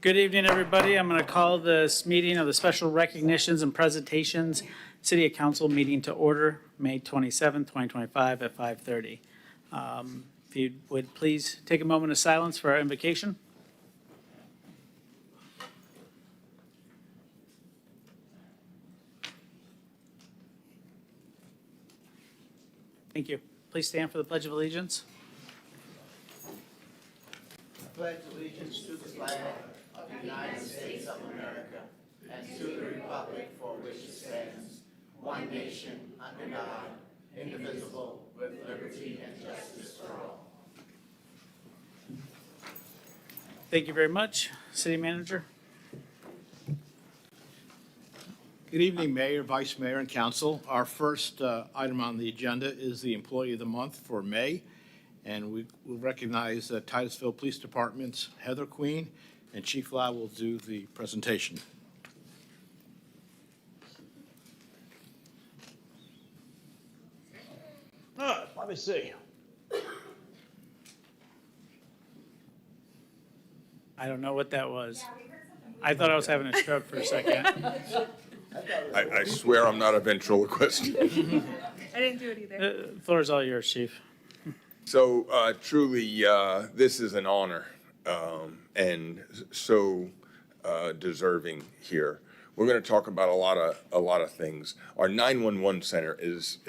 Good evening, everybody. I'm going to call this meeting of the Special Recognitions and Presentations City Council meeting to order, May 27, 2025 at 5:30. If you would please take a moment of silence for our invocation. Thank you. Please stand for the Pledge of Allegiance. I pledge allegiance to the flag of the United States of America and to the republic for which it stands, one nation, under God, indivisible, with liberty and justice for all. Thank you very much. City Manager. Good evening, Mayor, Vice Mayor, and Council. Our first item on the agenda is the Employee of the Month for May, and we will recognize Titusville Police Department's Heather Queen, and Chief Lau will do the presentation. Let me see. I don't know what that was. I thought I was having a stroke for a second. I swear I'm not a ventriloquist. I didn't do it either. The floor is all yours, Chief. So truly, this is an honor and so deserving here. We're going to talk about a lot of things. Our 911 center is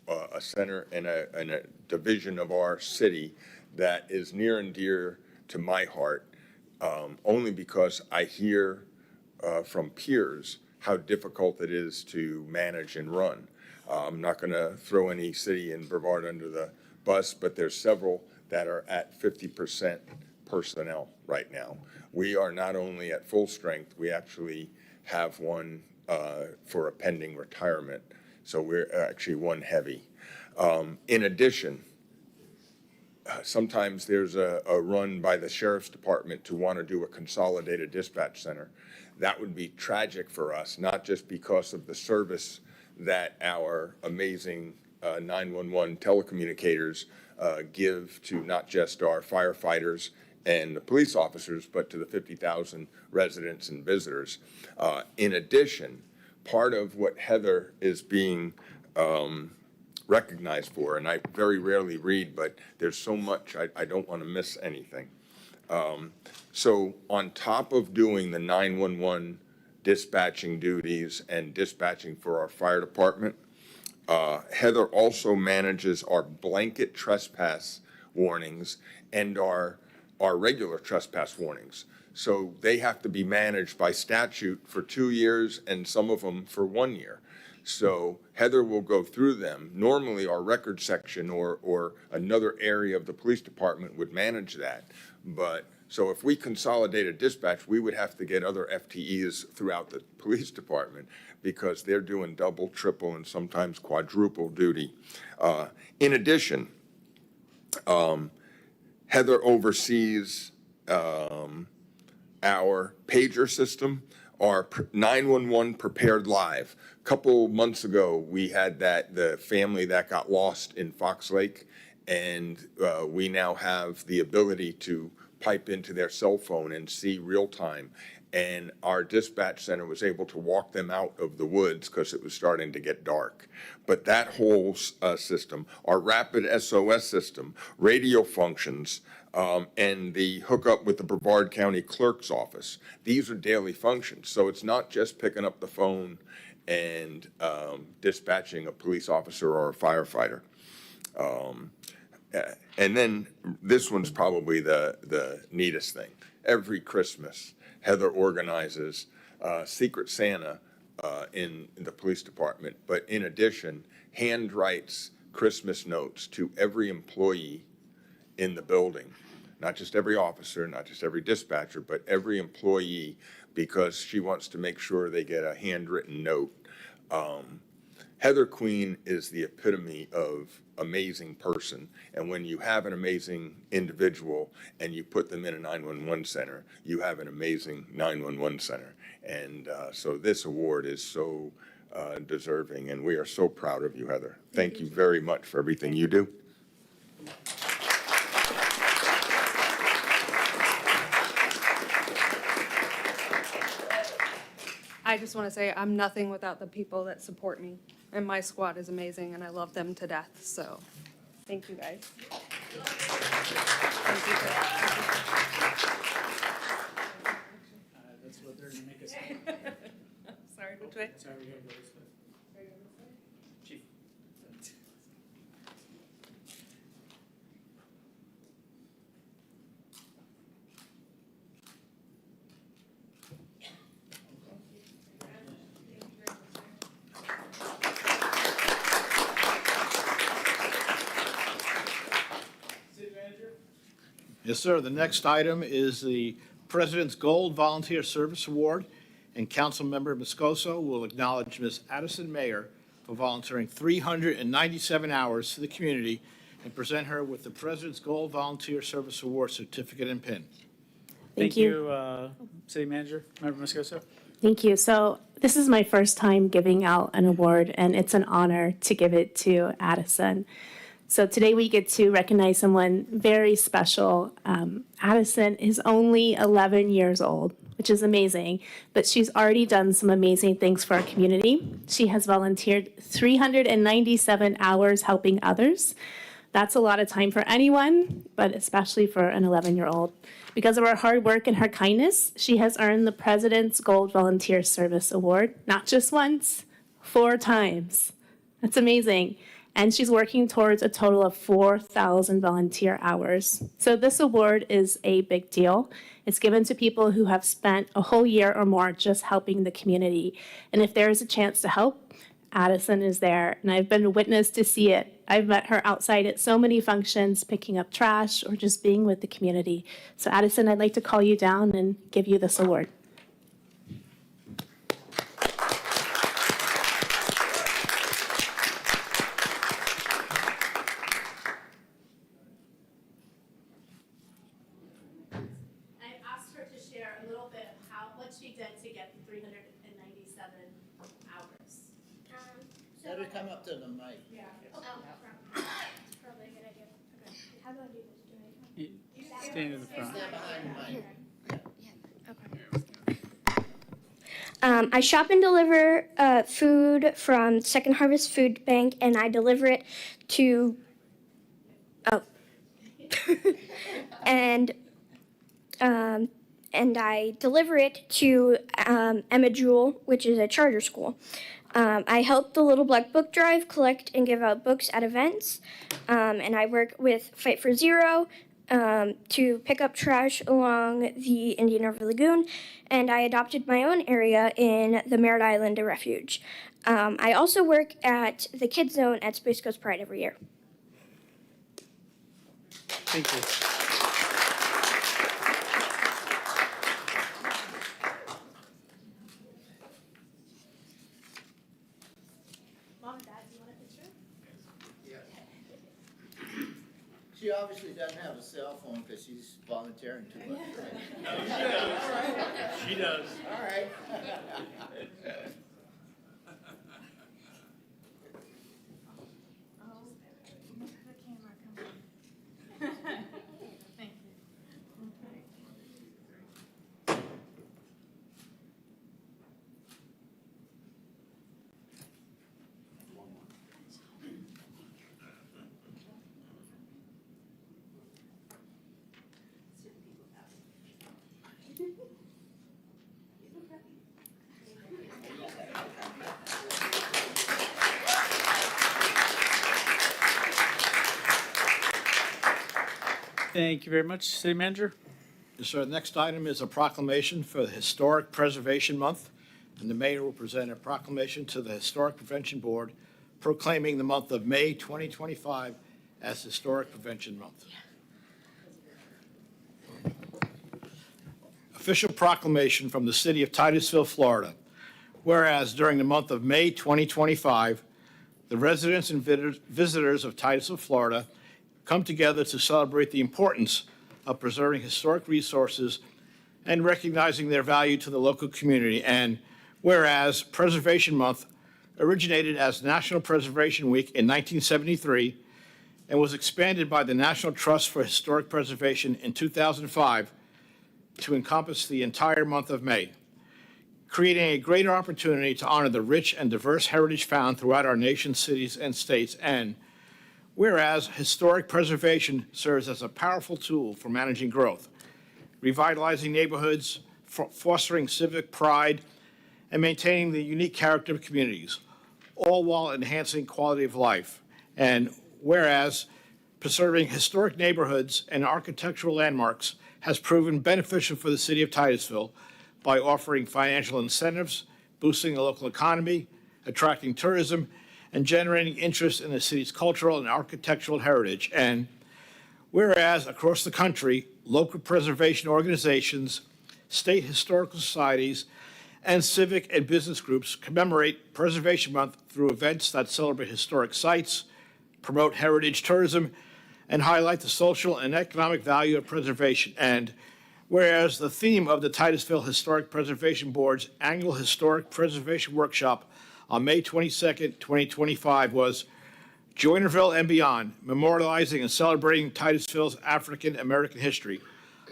a center and a division of our city that is near and dear to my heart, only because I hear from peers how difficult it is to manage and run. I'm not going to throw any city in Brevard under the bus, but there's several that are at 50% personnel right now. We are not only at full strength, we actually have one for a pending retirement. So we're actually one heavy. In addition, sometimes there's a run by the Sheriff's Department to want to do a consolidated dispatch center. That would be tragic for us, not just because of the service that our amazing 911 telecommunicators give to not just our firefighters and the police officers, but to the 50,000 residents and visitors. In addition, part of what Heather is being recognized for, and I very rarely read, but there's so much, I don't want to miss anything. So on top of doing the 911 dispatching duties and dispatching for our fire department, Heather also manages our blanket trespass warnings and our regular trespass warnings. So they have to be managed by statute for 2 years and some of them for 1 year. So Heather will go through them. Normally our record section or another area of the police department would manage that. But so if we consolidated dispatch, we would have to get other FTEs throughout the police department because they're doing double, triple, and sometimes quadruple duty. In addition, Heather oversees our pager system, our 911 Prepared Live. A couple months ago, we had the family that got lost in Fox Lake, and we now have the ability to pipe into their cell phone and see real time. And our dispatch center was able to walk them out of the woods because it was starting to get dark. But that whole system, our rapid SOS system, radio functions, and the hookup with the Brevard County Clerk's office, these are daily functions. So it's not just picking up the phone and dispatching a police officer or a firefighter. And then this one's probably the neatest thing. Every Christmas, Heather organizes Secret Santa in the police department, but in addition, hand writes Christmas notes to every employee in the building, not just every officer, not just every dispatcher, but every employee, because she wants to make sure they get a handwritten note. Heather Queen is the epitome of amazing person. And when you have an amazing individual and you put them in a 911 center, you have an amazing 911 center. And so this award is so deserving, and we are so proud of you, Heather. Thank you very much for everything you do. I just want to say I'm nothing without the people that support me. And my squad is amazing and I love them to death. So thank you guys. Thank you. That's what they're gonna make us. Sorry, which way? Sorry, we gotta go this way. Chief. City Manager? Yes, sir. The next item is the President's Gold Volunteer Service Award, and Councilmember Moscoso will acknowledge Ms. Addison Mayer for volunteering 397 hours to the community and present her with the President's Gold Volunteer Service Award certificate and pin. Thank you, City Manager, Member Moscoso. Thank you. So this is my first time giving out an award, and it's an honor to give it to Addison. So today we get to recognize someone very special. Addison is only 11 years old, which is amazing, but she's already done some amazing things for our community. She has volunteered 397 hours helping others. That's a lot of time for anyone, but especially for an 11-year-old. Because of her hard work and her kindness, she has earned the President's Gold Volunteer Service Award, not just once, 4 times. That's amazing. And she's working towards a total of 4,000 volunteer hours. So this award is a big deal. It's given to people who have spent a whole year or more just helping the community. And if there is a chance to help, Addison is there, and I've been a witness to see it. I've met her outside at so many functions, picking up trash or just being with the community. So Addison, I'd like to call you down and give you this award. I asked her to share a little bit of what she did to get the 397 hours. Let her come up to the mic. Probably a good idea. Okay. How do I do this? Do I? Stand in the front. Stand behind the mic. I shop and deliver food from Second Harvest Food Bank, and I deliver it to. Oh. and I deliver it to Emma Jewell, which is a charter school. I help the Little Black Book Drive collect and give out books at events, and I work with Fight for Zero to pick up trash along the Indian River Lagoon, and I adopted my own area in the Merritt Island Refuge. I also work at the Kids Zone at Space Coast Pride every year. Thank you. Mom and Dad, do you want a picture? She obviously doesn't have a cell phone because she's volunteering too much. She does. All right. Thank you very much, City Manager. Yes, sir. The next item is a proclamation for the Historic Preservation Month, and the mayor will present a proclamation to the Historic Prevention Board proclaiming the month of May 2025 as Historic Prevention Month. Official proclamation from the city of Titusville, Florida. Whereas during the month of May 2025, the residents and visitors of Titusville, Florida, come together to celebrate the importance of preserving historic resources and recognizing their value to the local community. And whereas Preservation Month originated as National Preservation Week in 1973 and was expanded by the National Trust for Historic Preservation in 2005 to encompass the entire month of May. creating a greater opportunity to honor the rich and diverse heritage found throughout our nation's cities and states. And whereas historic preservation serves as a powerful tool for managing growth, revitalizing neighborhoods, fostering civic pride, and maintaining the unique character of communities, all while enhancing quality of life. And whereas preserving historic neighborhoods and architectural landmarks has proven beneficial for the city of Titusville by offering financial incentives, boosting the local economy, attracting tourism, and generating interest in the city's cultural and architectural heritage. And whereas across the country, local preservation organizations, state historical societies, and civic and business groups commemorate Preservation Month through events that celebrate historic sites, promote heritage tourism, and highlight the social and economic value of preservation. And whereas the theme of the Titusville Historic Preservation Board's annual Historic Preservation Workshop on May 22nd, 2025 was Joinerville and Beyond, memorializing and celebrating Titusville's African American history,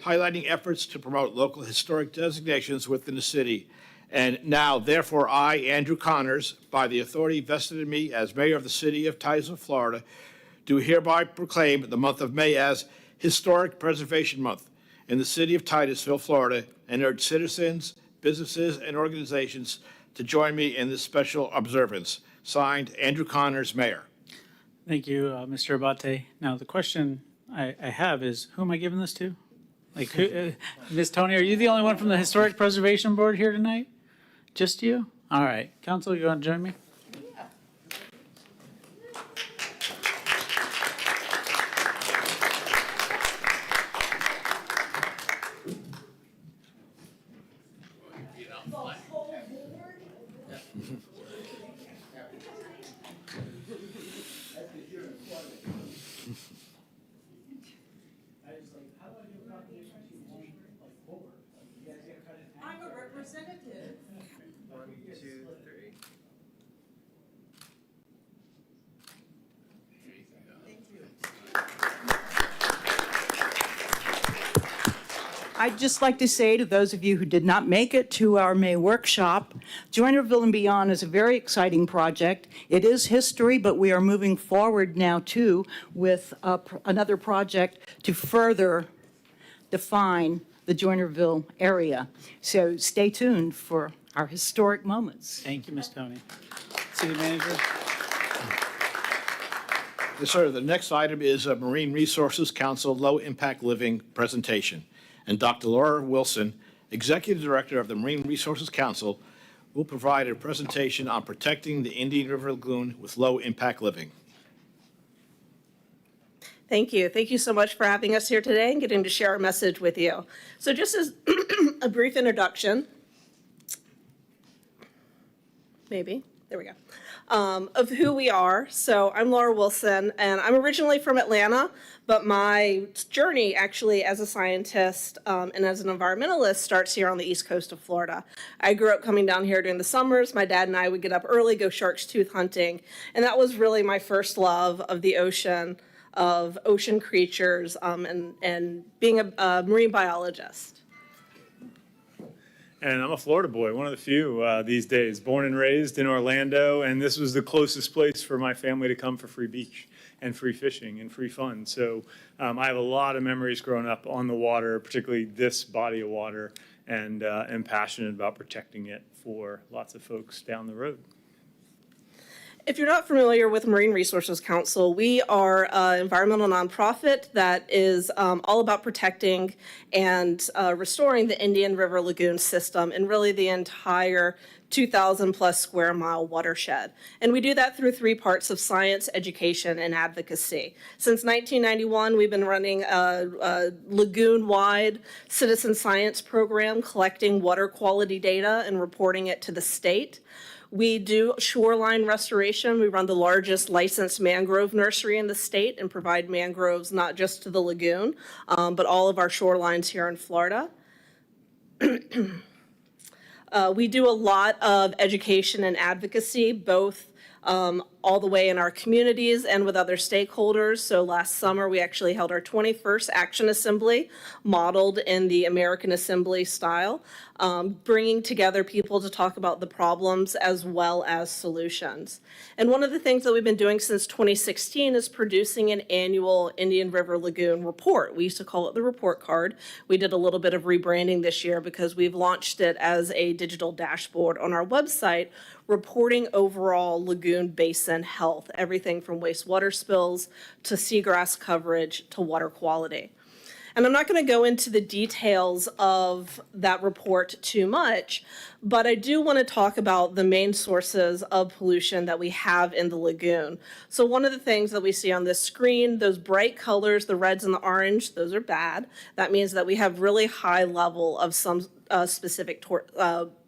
highlighting efforts to promote local historic designations within the city. And now, therefore, I, Andrew Connors, by the authority vested in me as mayor of the city of Titusville, Florida, do hereby proclaim the month of May as Historic Preservation Month in the city of Titusville, Florida, and urge citizens, businesses, and organizations to join me in this special observance. Signed, Andrew Connors, Mayor. Thank you, Mr. Abate. Now, the question I have is, who am I giving this to? Like, who, Ms. Tony, are you the only one from the Historic Preservation Board here tonight? Just you? All right. Council, you want to join me? I'm a representative. One, two, three. I'd just like to say to those of you who did not make it to our May workshop, Joinerville and Beyond is a very exciting project. It is history, but we are moving forward now too with another project to further define the Joinerville area. So stay tuned for our historic moments. Thank you, Ms. Tony. City Manager? Yes, sir. The next item is a Marine Resources Council Low Impact Living presentation. And Dr. Laura Wilson, Executive Director of the Marine Resources Council, will provide a presentation on protecting the Indian River Lagoon with low impact living. Thank you. Thank you so much for having us here today and getting to share our message with you. So just as a brief introduction, maybe, there we go, of who we are. So I'm Laura Wilson, and I'm originally from Atlanta, but my journey actually as a scientist and as an environmentalist starts here on the East Coast of Florida. I grew up coming down here during the summers. My dad and I would get up early, go shark's tooth hunting, and that was really my first love of the ocean, of ocean creatures, and being a marine biologist. And I'm a Florida boy, one of the few these days, born and raised in Orlando, and this was the closest place for my family to come for free beach and free fishing and free fun. So I have a lot of memories growing up on the water, particularly this body of water, and am passionate about protecting it for lots of folks down the road. If you're not familiar with Marine Resources Council, we are an environmental nonprofit that is all about protecting and restoring the Indian River Lagoon system and really the entire 2,000 plus square mile watershed. And we do that through three parts of science, education, and advocacy. Since 1991, we've been running a lagoon-wide citizen science program collecting water quality data and reporting it to the state. We do shoreline restoration. We run the largest licensed mangrove nursery in the state and provide mangroves not just to the lagoon, but all of our shorelines here in Florida. We do a lot of education and advocacy, both all the way in our communities and with other stakeholders. So last summer, we actually held our 21st Action Assembly, modeled in the American Assembly style, bringing together people to talk about the problems as well as solutions. And one of the things that we've been doing since 2016 is producing an annual Indian River Lagoon report. We used to call it the report card. We did a little bit of rebranding this year because we've launched it as a digital dashboard on our website, reporting overall lagoon basin health, everything from wastewater spills to seagrass coverage to water quality. And I'm not going to go into the details of that report too much, but I do want to talk about the main sources of pollution that we have in the lagoon. So one of the things that we see on this screen, those bright colors, the reds and the orange, those are bad. That means that we have really high level of some specific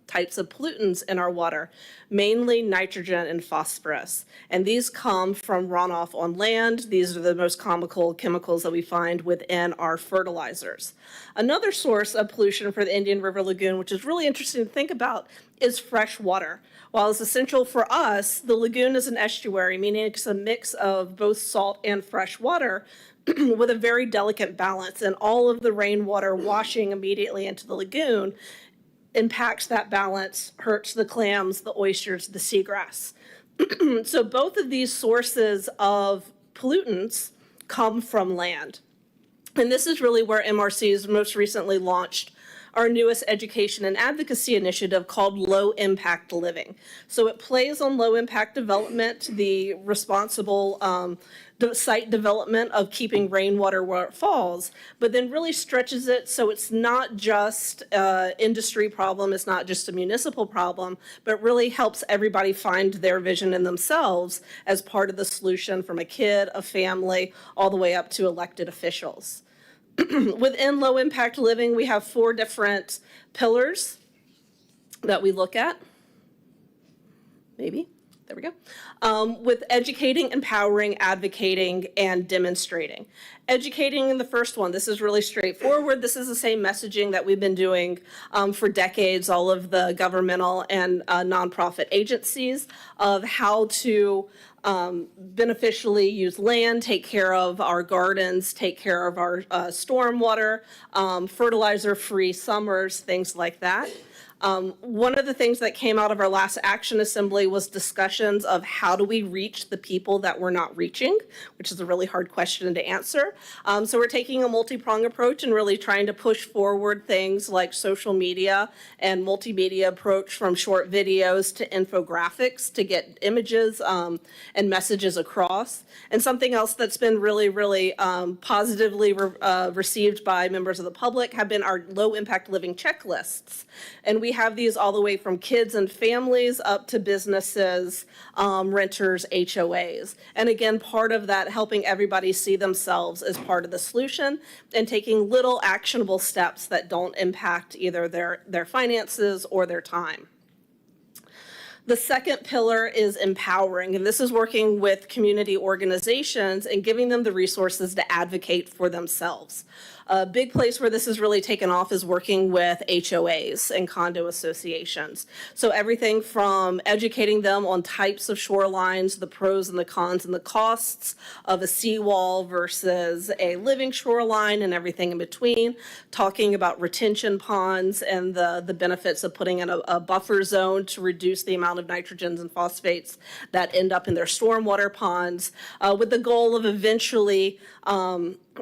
types of pollutants in our water, mainly nitrogen and phosphorus. And these come from runoff on land. These are the most comical chemicals that we find within our fertilizers. Another source of pollution for the Indian River Lagoon, which is really interesting to think about, is fresh water. While it's essential for us, the lagoon is an estuary, meaning it's a mix of both salt and fresh water with a very delicate balance. And all of the rainwater washing immediately into the lagoon impacts that balance, hurts the clams, the oysters, the seagrass. So both of these sources of pollutants come from land. And this is really where MRC's most recently launched our newest education and advocacy initiative called Low Impact Living. So it plays on low impact development, the responsible site development of keeping rainwater where it falls, but then really stretches it so it's not just an industry problem, it's not just a municipal problem, but really helps everybody find their vision in themselves as part of the solution, from a kid, a family, all the way up to elected officials. Within low impact living, we have 4 different pillars that we look at. Maybe. There we go. With educating, empowering, advocating, and demonstrating. Educating in the first one, this is really straightforward. This is the same messaging that we've been doing for decades, all of the governmental and nonprofit agencies, of how to beneficially use land, take care of our gardens, take care of our stormwater, fertilizer-free summers, things like that. One of the things that came out of our last Action Assembly was discussions of how do we reach the people that we're not reaching, which is a really hard question to answer. So we're taking a multi-pronged approach and really trying to push forward things like social media and multimedia approach, from short videos to infographics to get images and messages across. And something else that's been really, really positively received by members of the public have been our low impact living checklists. And we have these all the way from kids and families up to businesses, renters, HOAs. And again, part of that, helping everybody see themselves as part of the solution and taking little actionable steps that don't impact either their finances or their time. The second pillar is empowering, and this is working with community organizations and giving them the resources to advocate for themselves. A big place where this has really taken off is working with HOAs and condo associations. So everything from educating them on types of shorelines, the pros and the cons and the costs of a seawall versus a living shoreline and everything in between, talking about retention ponds and the benefits of putting in a buffer zone to reduce the amount of nitrogens and phosphates that end up in their stormwater ponds, with the goal of eventually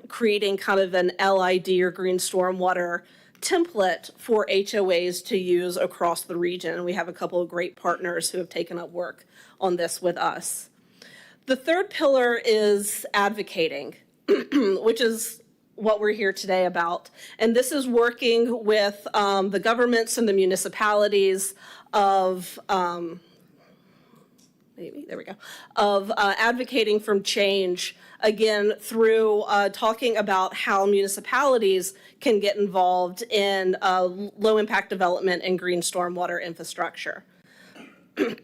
creating kind of an LID or green stormwater template for HOAs to use across the region. We have a couple of great partners who have taken up work on this with us. The third pillar is advocating, which is what we're here today about. And this is working with the governments and the municipalities of advocating for change, again, through talking about how municipalities can get involved in low impact development and green stormwater infrastructure. Okay,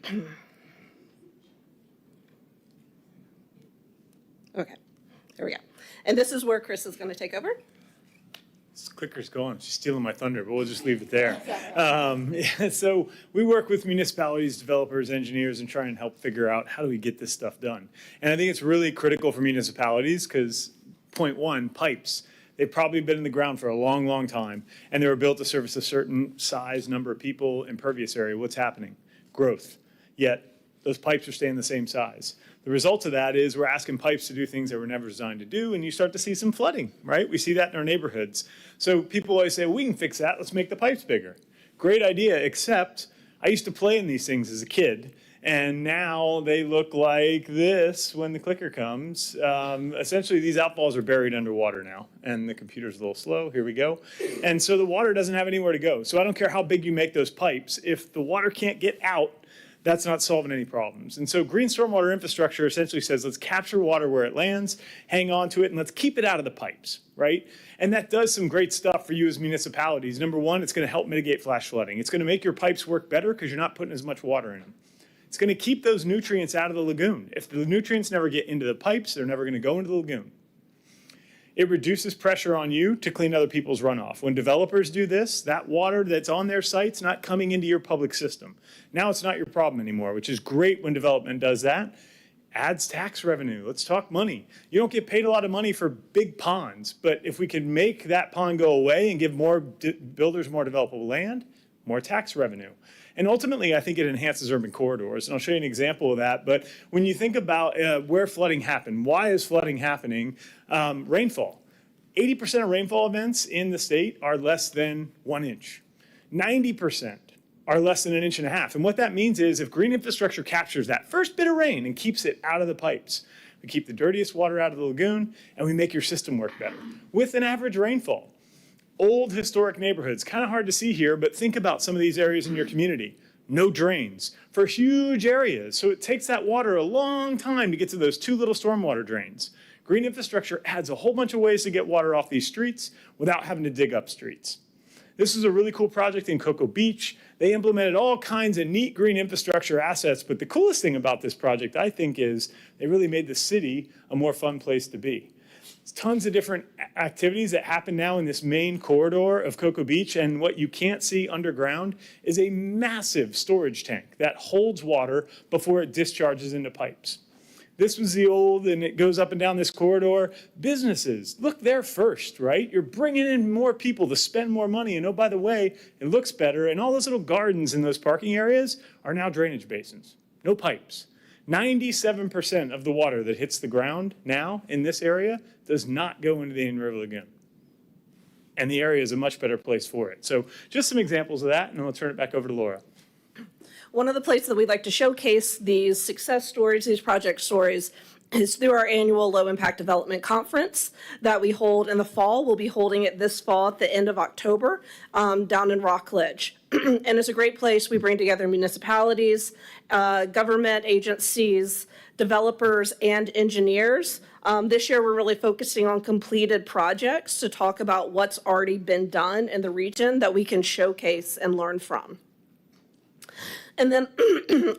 there we go. And this is where Chris is going to take over. This clicker's gone. She's stealing my thunder, but we'll just leave it there. So we work with municipalities, developers, engineers, and try and help figure out how do we get this stuff done. And I think it's really critical for municipalities because, point one, pipes. They've probably been in the ground for a long, long time, and they were built to service a certain size, number of people, impervious area. What's happening? Growth. Yet those pipes are staying the same size. The result of that is we're asking pipes to do things that were never designed to do, and you start to see some flooding, right? We see that in our neighborhoods. So people always say, well, we can fix that. Let's make the pipes bigger. Great idea, except I used to play in these things as a kid, and now they look like this when the clicker comes. Essentially, these outfalls are buried underwater now, and the computer's a little slow. Here we go. And so the water doesn't have anywhere to go. So I don't care how big you make those pipes. If the water can't get out, that's not solving any problems. And so green stormwater infrastructure essentially says, let's capture water where it lands, hang on to it, and let's keep it out of the pipes, right? And that does some great stuff for you as municipalities. Number one, it's going to help mitigate flash flooding. It's going to make your pipes work better because you're not putting as much water in them. It's going to keep those nutrients out of the lagoon. If the nutrients never get into the pipes, they're never going to go into the lagoon. It reduces pressure on you to clean other people's runoff. When developers do this, that water that's on their site's not coming into your public system. Now it's not your problem anymore, which is great when development does that. Adds tax revenue. Let's talk money. You don't get paid a lot of money for big ponds, but if we can make that pond go away and give more builders more developable land, more tax revenue. And ultimately, I think it enhances urban corridors. And I'll show you an example of that. But when you think about where flooding happened, why is flooding happening? Rainfall. 80% of rainfall events in the state are less than 1 inch. 90% are less than 1.5 inches. And what that means is if green infrastructure captures that first bit of rain and keeps it out of the pipes, we keep the dirtiest water out of the lagoon, and we make your system work better with an average rainfall. Old historic neighborhoods, kind of hard to see here, but think about some of these areas in your community. No drains for huge areas. So it takes that water a long time to get to those 2 little stormwater drains. Green infrastructure adds a whole bunch of ways to get water off these streets without having to dig up streets. This is a really cool project in Cocoa Beach. They implemented all kinds of neat green infrastructure assets, but the coolest thing about this project, I think, is they really made the city a more fun place to be. There's tons of different activities that happen now in this main corridor of Cocoa Beach, and what you can't see underground is a massive storage tank that holds water before it discharges into pipes. This was the old, and it goes up and down this corridor. Businesses, look there first, right? You're bringing in more people to spend more money, and oh, by the way, it looks better, and all those little gardens in those parking areas are now drainage basins, no pipes. 97% of the water that hits the ground now in this area does not go into the Indian River Lagoon. And the area is a much better place for it. So just some examples of that, and then we'll turn it back over to Laura. One of the places that we'd like to showcase these success stories, these project stories, is through our annual Low Impact Development Conference that we hold in the fall. We'll be holding it this fall at the end of October down in Rockledge. And it's a great place. We bring together municipalities, government agencies, developers, and engineers. This year, we're really focusing on completed projects to talk about what's already been done in the region that we can showcase and learn from. And then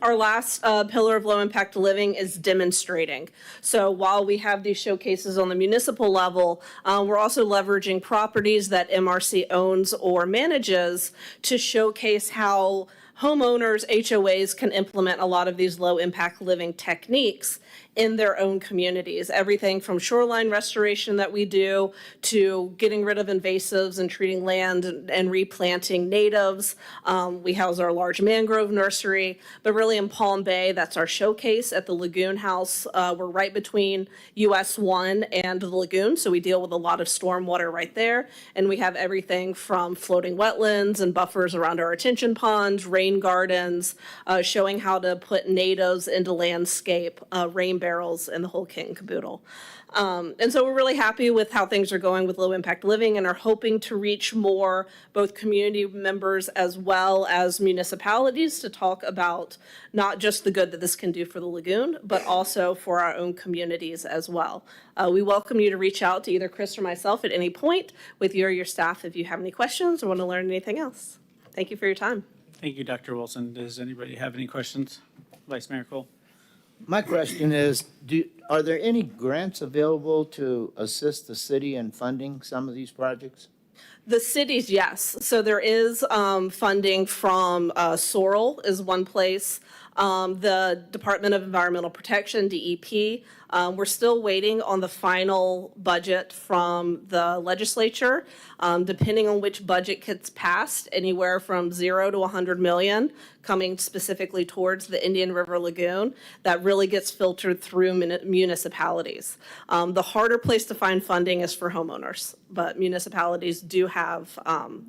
our last pillar of low impact living is demonstrating. So while we have these showcases on the municipal level, we're also leveraging properties that MRC owns or manages to showcase how homeowners, HOAs can implement a lot of these low impact living techniques in their own communities. Everything from shoreline restoration that we do to getting rid of invasives and treating land and replanting natives. We house our large mangrove nursery, but really in Palm Bay, that's our showcase at the Lagoon House. We're right between US 1 and the lagoon, so we deal with a lot of stormwater right there. And we have everything from floating wetlands and buffers around our retention ponds, rain gardens, showing how to put natives into landscape, rain barrels, and the whole kit and caboodle. And so we're really happy with how things are going with low impact living and are hoping to reach more both community members as well as municipalities to talk about not just the good that this can do for the lagoon, but also for our own communities as well. We welcome you to reach out to either Chris or myself at any point with you or your staff if you have any questions or want to learn anything else. Thank you for your time. Thank you, Dr. Wilson. Does anybody have any questions? Vice Mayor Cole? My question is, are there any grants available to assist the city in funding some of these projects? The cities, yes. So there is funding from Sorrel is one place. The Department of Environmental Protection, DEP. We're still waiting on the final budget from the legislature. Depending on which budget gets passed, anywhere from 0 to 100 million coming specifically towards the Indian River Lagoon. That really gets filtered through municipalities. The harder place to find funding is for homeowners, but municipalities do have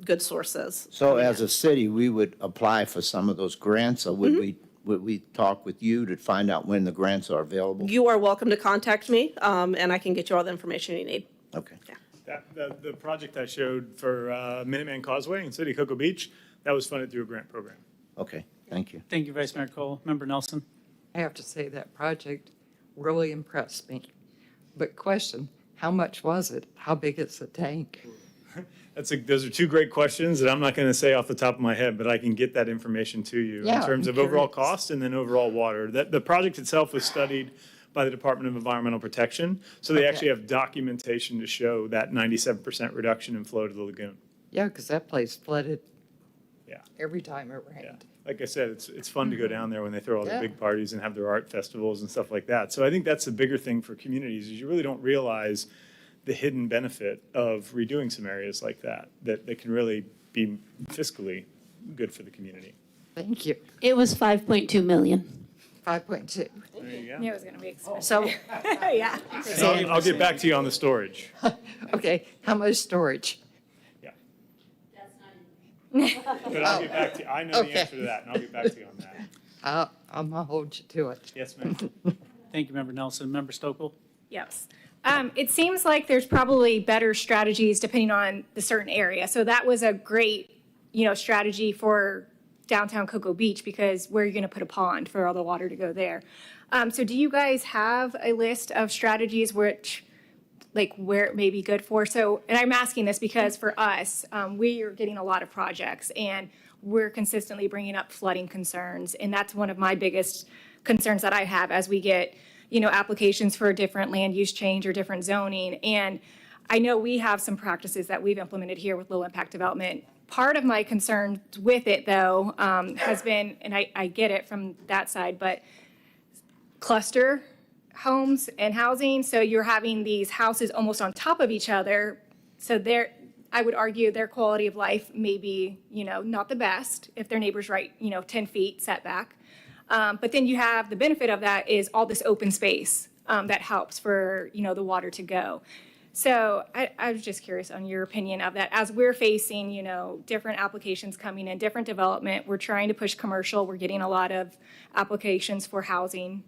good sources. So as a city, we would apply for some of those grants, or would we talk with you to find out when the grants are available? You are welcome to contact me, and I can get you all the information you need. Okay. The project I showed for Minuteman Causeway in City of Cocoa Beach, that was funded through a grant program. Okay, thank you. Thank you, Vice Mayor Cole. Member Nelson? I have to say that project really impressed me. But question, how much was it? How big is the tank? Those are two great questions that I'm not going to say off the top of my head, but I can get that information to you in Yeah, terms I'm of overall curious. cost and then overall water. The project itself was studied by the Department of Environmental Protection, so they Okay. actually have documentation to show that 97% reduction in flow to the lagoon. Yeah, because that place flooded Yeah. every time it Yeah, rained. like I said, it's fun to go down there when they throw all the Yeah. big parties and have their art festivals and stuff like that. So I think that's the bigger thing for communities, is you really don't realize the hidden benefit of redoing some areas like that can really be fiscally good for the community. Thank you. It was 5.2 million. 5.2. There you go. Knew it was gonna be expensive. So, Yeah. And I'll get back to you on the storage. okay, how much storage? Yeah. But I'll get back to you. I know the Okay. answer to that, and I'll get back to you on that. I'm gonna hold you to it. Yes, ma'am. Thank you, Member Nelson. Member Stokel? Yes. It seems like there's probably better strategies depending on the certain area. So that was a great, strategy for downtown Cocoa Beach, because where are you going to put a pond for all the water to go there? So do you guys have a list of strategies where it may be good for? So, and I'm asking this because for us, we are getting a lot of projects and we're consistently bringing up flooding concerns. And that's one of my biggest concerns that I have as we get applications for a different land use change or different zoning. And I know we have some practices that we've implemented here with low impact development. Part of my concern with it, though, has been, and I get it from that side, but cluster homes and housing. So you're having these houses almost on top of each other. So I would argue their quality of life may be, not the best if their neighbor's right, 10 feet setback. But then you have the benefit of that is all this open space that helps for, the water to go. So I was just curious on your opinion of that. As we're facing, different applications coming in, different development, we're trying to push commercial. We're getting a lot of applications for housing.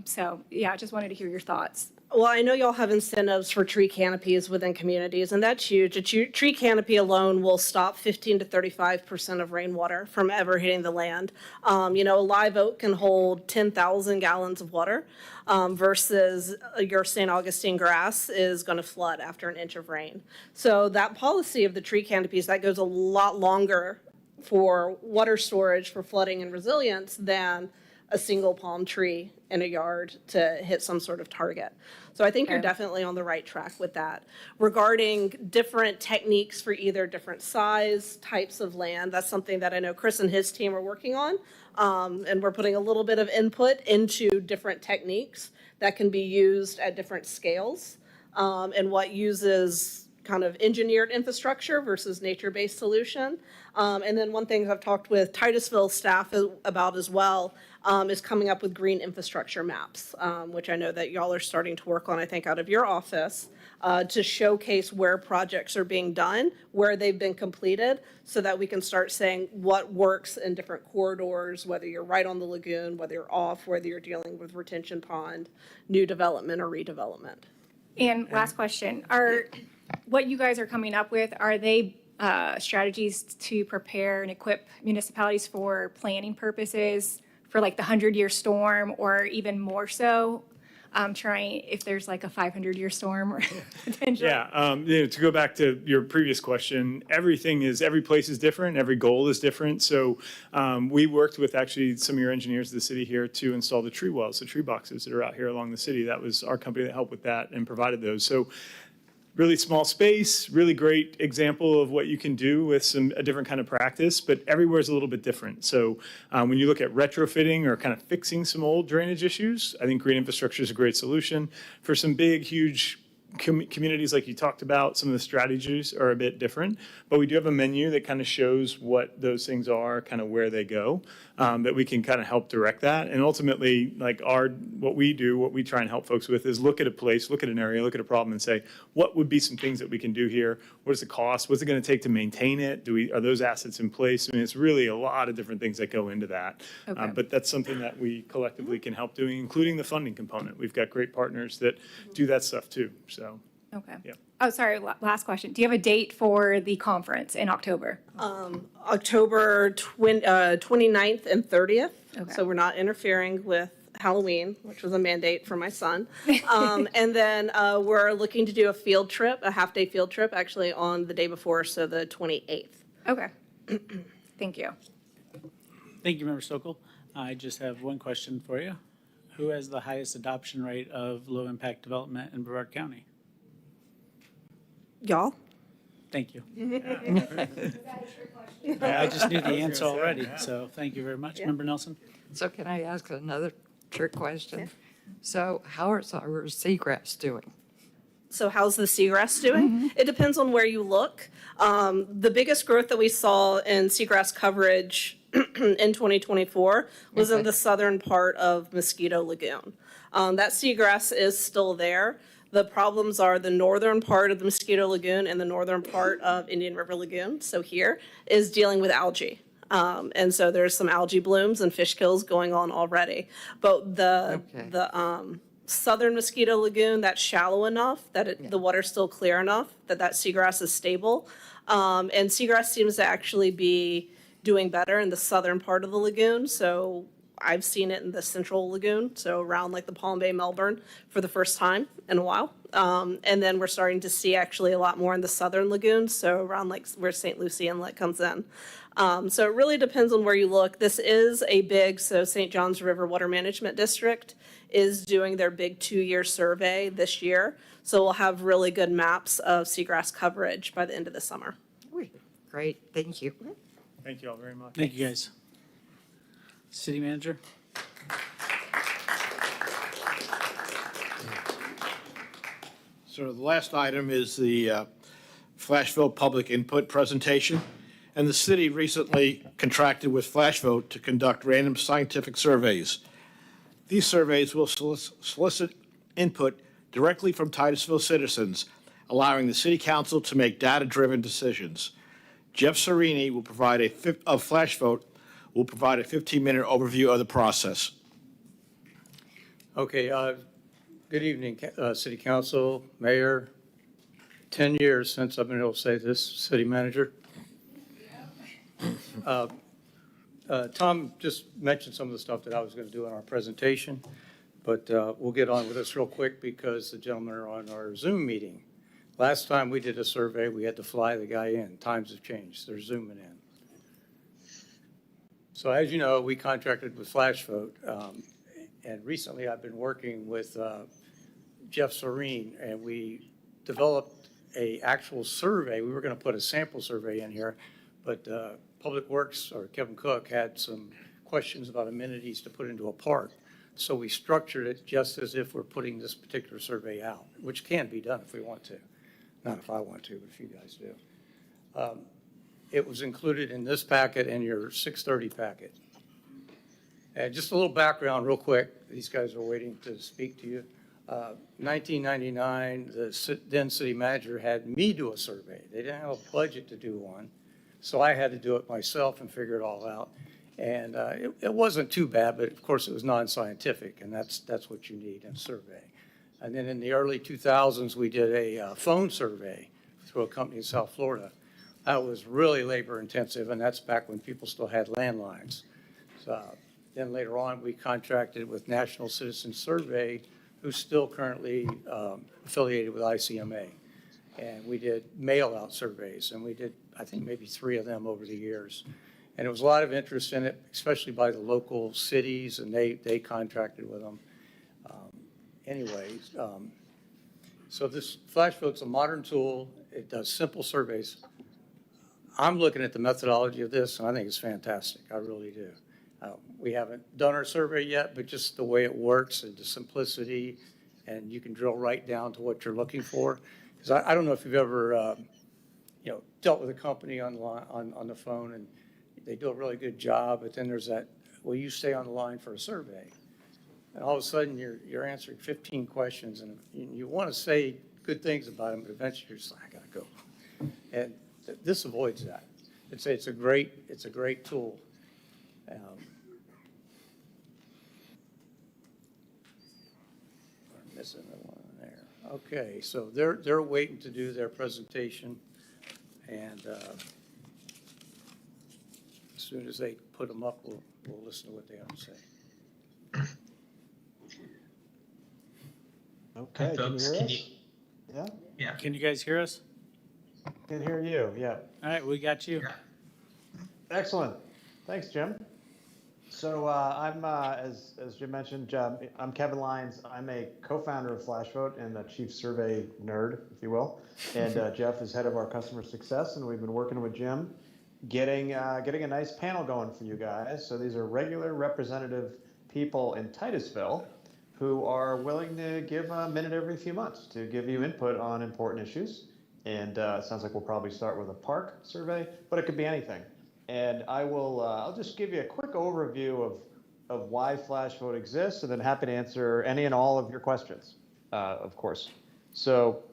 So yeah, I just wanted to hear your thoughts. Well, I know y'all have incentives for tree canopies within communities, and that's huge. A tree canopy alone will stop 15 to 35% of rainwater from ever hitting the land. A live oak can hold 10,000 gallons of water versus your St. Augustine grass is going to flood after an inch of rain. So that policy of the tree canopies, that goes a lot longer for water storage for flooding and resilience than a single palm tree in a yard to hit some sort of target. So I think you're definitely on the right track with that. Regarding different techniques for either different size, types of land, that's something that I know Chris and his team are working on. And we're putting a little bit of input into different techniques that can be used at different scales, and what uses kind of engineered infrastructure versus nature-based solution. And then one thing I've talked with Titusville staff about as well is coming up with green infrastructure maps, which I know that y'all are starting to work on, I think, out of your office, to showcase where projects are being done, where they've been completed, so that we can start saying what works in different corridors, whether you're right on the lagoon, whether you're off, whether you're dealing with retention pond, new development or redevelopment. And last question, what you guys are coming up with, are they strategies to prepare and equip municipalities for planning purposes for like the 100-year storm, or even more so, trying if there's like a 500-year storm or potentially? Yeah, to go back to your previous question, every place is different, every goal is different. So we worked with actually some of your engineers of the city here to install the tree wells, the tree boxes that are out here along the city. That was our company that helped with that and provided those. So really small space, really great example of what you can do with a different kind of practice, but everywhere is a little bit different. So when you look at retrofitting or kind of fixing some old drainage issues, I think green infrastructure is a great solution. For some big, huge communities like you talked about, some of the strategies are a bit different, but we do have a menu that kind of shows what those things are, kind of where they go, that we can kind of help direct that. And ultimately, like what we try and help folks with is look at a place, look at an area, look at a problem and say, what would be some things that we can do here? What is the cost? What's it going to take to maintain it? Are those assets in place? I mean, it's really a lot of different things that go into that. Okay. But that's something that we collectively can help doing, including the funding component. We've got great partners that do that stuff too. So, Okay. yeah. Oh, sorry, last question. Do you have a date for the conference in October? October 29th and 30th. Okay. So we're not interfering with Halloween, which was a mandate for my son. And then we're looking to do a field trip, a half-day field trip, actually on the day before, so the 28th. Okay. Thank you. Thank you, Member Sokol. I just have one question for you. Who has the highest adoption rate of low-impact development in Brevard County? Y'all? Thank you. I just knew the answer already, so thank you very much. Member Nelson? So can I ask another trick question? So how is our seagrass doing? So how's the seagrass doing? It depends on where you look. The biggest growth that we saw in seagrass coverage in 2024 was in the southern part of Mosquito Lagoon. That seagrass is still there. The problems are the northern part of the Mosquito Lagoon and the northern part of Indian River Lagoon, so here, is dealing with algae. And so there's some algae blooms and fish kills going on already. But the southern Mosquito Lagoon, that's shallow enough that the water's still clear enough that seagrass is stable. And seagrass seems to actually be doing better in the southern part of the lagoon. So I've seen it in the central lagoon, so around like the Palm Bay, Melbourne, for the first time in a while. And then we're starting to see actually a lot more in the southern lagoon, so around like where St. Lucie Inlet comes in. So it really depends on where you look. This is so St. John's River Water Management District is doing their big 2-year survey this year. So we'll have really good maps of seagrass coverage by the end of the summer. Great, thank you. Thank you all very much. Thank you, guys. City Manager? So the last item is the FlashVote public input presentation. And the city recently contracted with FlashVote to conduct random scientific surveys. These surveys will solicit input directly from Titusville citizens, allowing the city council to make data-driven decisions. Jeff Serini will provide of FlashVote will provide a 15-minute overview of the process. Okay, good evening, City Council, Mayor. 10 years since I've been able to say this, City Manager. Tom just mentioned some of the stuff that I was going to do in our presentation, but we'll get on with this real quick because the gentlemen are on our Zoom meeting. Last time we did a survey, we had to fly the guy in. Times have changed. They're zooming in. So as you know, we contracted with FlashVote, and recently I've been working with Jeff Serene, and we developed a actual survey. We were going to put a sample survey in here, but Public Works, or Kevin Cook, had some questions about amenities to put into a park. So we structured it just as if we're putting this particular survey out, which can be done if we want to. Not if I want to, but if you guys do. It was included in this packet and your 6:30 packet. And just a little background real quick. These guys are waiting to speak to you. 1999, the then city manager had me do a survey. They didn't have a budget to do one. So I had to do it myself and figure it all out. And it wasn't too bad, but of course it was non-scientific, and that's what you need in a survey. And then in the early 2000s, we did a phone survey through a company in South Florida. That was really labor intensive, and that's back when people still had landlines. So then later on, we contracted with National Citizen Survey, who's still currently affiliated with ICMA. And we did mail-out surveys, and we did, I think, maybe 3 of them over the years. And there was a lot of interest in it, especially by the local cities, and they contracted with them. So this FlashVote's a modern tool. It does simple surveys. I'm looking at the methodology of this, and I think it's fantastic. I really do. We haven't done our survey yet, but just the way it works and the simplicity, and you can drill right down to what you're looking for. Because I don't know if you've ever, dealt with a company on the phone, and they do a really good job, but then there's that, will you stay on the line for a survey? And all of a sudden, you're answering 15 questions, and you want to say good things about them, but eventually you're just like, I gotta go. And this avoids that. It's a great tool. We're missing the one there. Okay, so they're waiting to do their presentation, and as soon as they put them up, we'll listen to what they have to say. Okay, can you hear us? Yeah, Can you guys hear us? can hear you, yeah. All right, we got you. Excellent. Thanks, Jim. So I'm, as Jim mentioned, I'm Kevin Lyons. I'm a co-founder of FlashVote and a chief survey nerd, if you will. And Jeff is head of our customer success, and we've been working with Jim, getting a nice panel going for you guys. So these are regular representative people in Titusville who are willing to give a minute every few months to give you input on important issues. And it sounds like we'll probably start with a park survey, but it could be anything. And I'll just give you a quick overview of why FlashVote exists, and then happy to answer any and all of your questions, of course. So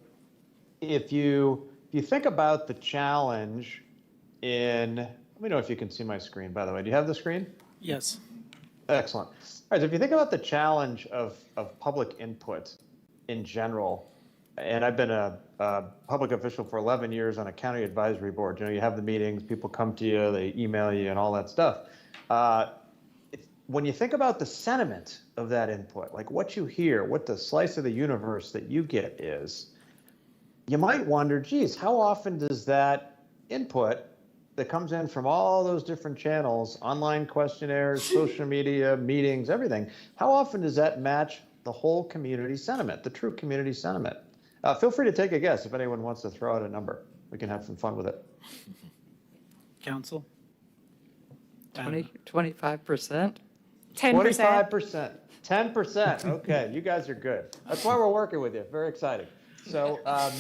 if you think about the challenge let me know if you can see my screen, by the way. Do you have the screen? Yes. Excellent. All right, so if you think about the challenge of public input in general, and I've been a public official for 11 years on a county advisory board. You have the meetings, people come to you, they email you and all that stuff. When you think about the sentiment of that input, like what you hear, what the slice of the universe that you get is, you might wonder, geez, how often does that input that comes in from all those different channels, online questionnaires, social media, meetings, everything, how often does that match the whole community sentiment, the true community sentiment? Feel free to take a guess if anyone wants to throw out a number. We can have some fun with it. Council? 25%? 10%. 25%. 10%. Okay, you guys are good. That's why we're working with you. Very exciting. So, a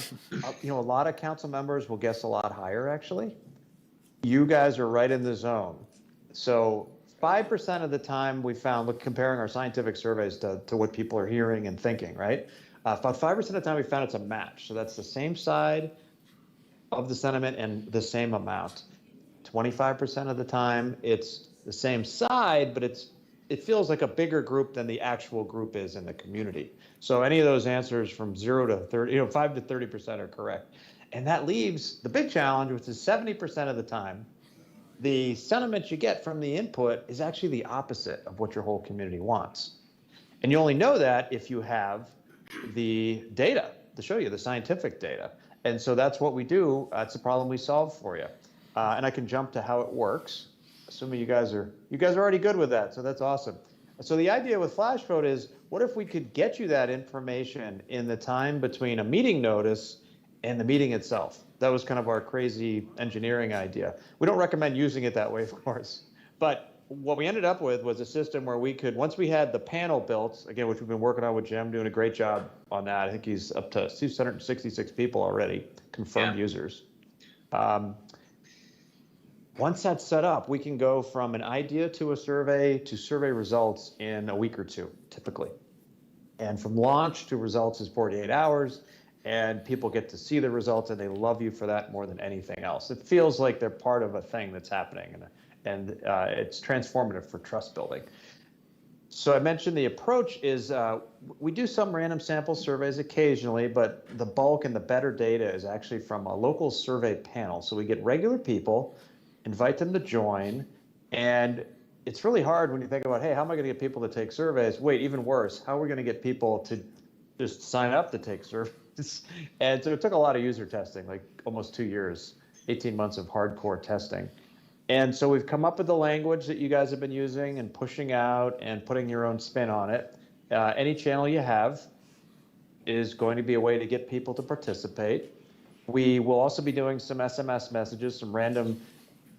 lot of council members will guess a lot higher, actually. You guys are right in the zone. So 5% of the time we found, comparing our scientific surveys to what people are hearing and thinking, right? About 5% of the time we found it's a match. So that's the same side of the sentiment and the same amount. 25% of the time it's the same side, but it feels like a bigger group than the actual group is in the community. So any of those answers from 0 to 30, 5 to 30% are correct. And that leaves the big challenge, which is 70% of the time, the sentiment you get from the input is actually the opposite of what your whole community wants. And you only know that if you have the data to show you, the scientific data. And so that's what we do. It's a problem we solve for you. And I can jump to how it works, assuming you guys are already good with that. So that's awesome. So the idea with FlashVote is, what if we could get you that information in the time between a meeting notice and the meeting itself? That was kind of our crazy engineering idea. We don't recommend using it that way, of course. But what we ended up with was a system where we could, once we had the panel built, again, which we've been working on with Jim, doing a great job on that. I think he's up to 666 people already, confirmed users. Once that's set up, we can go from an idea to a survey to survey results in a week or two, typically. And from launch to results is 48 hours. And people get to see the results, and they love you for that more than anything else. It feels like they're part of a thing that's happening, and it's transformative for trust building. So I mentioned the approach is we do some random sample surveys occasionally, but the bulk and the better data is actually from a local survey panel. So we get regular people, invite them to join, and it's really hard when you think about, hey, how am I going to get people to take surveys? Wait, even worse, how are we going to get people to just sign up to take surveys? And so it took a lot of user testing, like almost 2 years, 18 months of hardcore testing. And so we've come up with the language that you guys have been using and pushing out and putting your own spin on it. Any channel you have, is going to be a way to get people to participate. We will also be doing some SMS messages, some random